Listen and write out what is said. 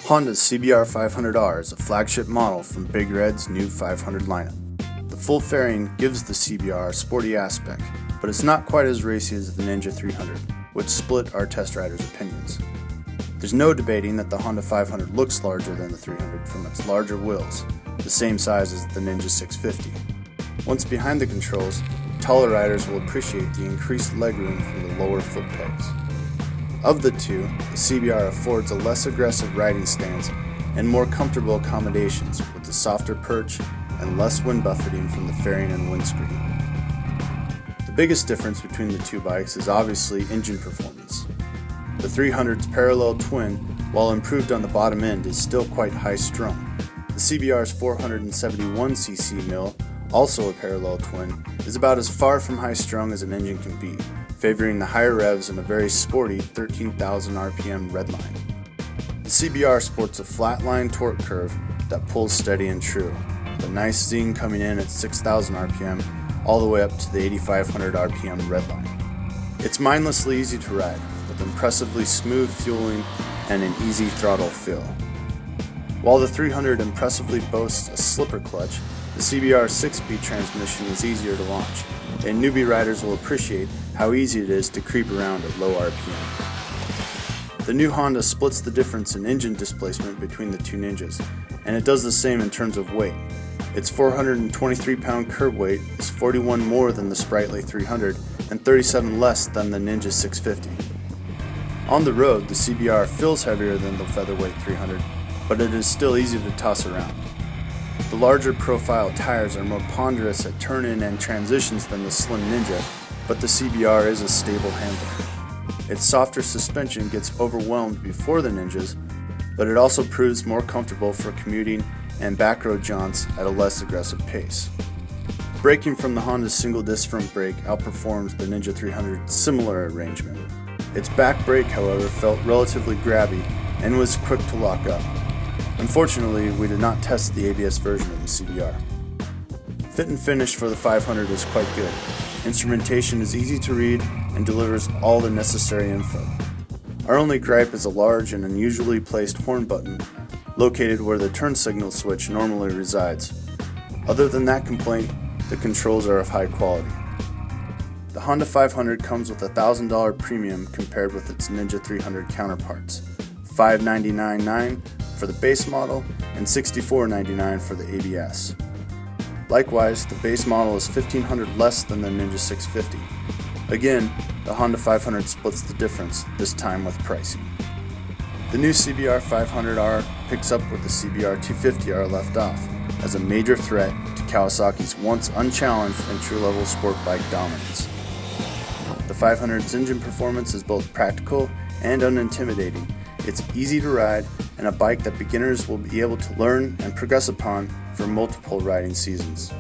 Honda's CBR500R is a flagship model from Big Red's new 500 lineup. The full fairing gives the CBR a sporty aspect, but it's not quite as racy as the Ninja 300, which split our test riders' opinions. There's no debating that the Honda 500 looks larger than the 300 from its larger wheels, the same size as the Ninja 650. Once behind the controls, taller riders will appreciate the increased legroom from the lower foot pegs. Of the two, the CBR affords a less aggressive riding stance and more comfortable accommodations with a softer perch and less wind buffeting from the fairing and windscreen. The biggest difference between the two bikes is obviously engine performance. The 300's parallel twin, while improved on the bottom end, is still quite high-strung. The CBR's 471cc mill, also a parallel twin, is about as far from high-strung as an engine can be, favoring the higher revs and a very sporty 13,000 RPM redline. The CBR sports a flatline torque curve that pulls steady and true, with a nice zing coming in at 6,000 RPM all the way up to the 8,500 RPM redline. It's mindlessly easy to ride, with impressively smooth fueling and an easy throttle feel. While the 300 impressively boasts a slipper clutch, the CBR 6-speed transmission is easier to launch, and newbie riders will appreciate how easy it is to creep around at low RPM. The new Honda splits the difference in engine displacement between the two Ninjas, and it does the same in terms of weight. Its 423-pound curb weight is 41 more than the sprightly 300 and 37 less than the Ninja 650. On the road, the CBR feels heavier than the featherweight 300, but it is still easy to toss around. The larger profile tires are more ponderous at turn-in and transitions than the slim Ninja, but the CBR is a stable handler. Its softer suspension gets overwhelmed before the Ninjas, but it also proves more comfortable for commuting and backroad jaunts at a less aggressive pace. Braking from the Honda's single-disc front brake outperforms the Ninja 300's similar arrangement. Its back brake, however, felt relatively grabby and was quick to lock up. Unfortunately, we did not test the ABS version of the CBR. Fit and finish for the 500 is quite good. Instrumentation is easy to read and delivers all the necessary info. Our only gripe is a large and unusually placed horn button located where the turn signal switch normally resides. Other than that complaint, the controls are of high quality. The Honda 500 comes with a $1,000 premium compared with its Ninja 300 counterparts, $599.9 for the base model and $64.99 for the ABS. Likewise, the base model is $1,500 less than the Ninja 650. Again, the Honda 500 splits the difference, this time with pricing. The new CBR 500R picks up where the CBR 250R left off, as a major threat to Kawasaki's once unchallenged entry-level sport bike dominance. The 500's engine performance is both practical and unintimidating. It's easy to ride and a bike that beginners will be able to learn and progress upon for multiple riding seasons.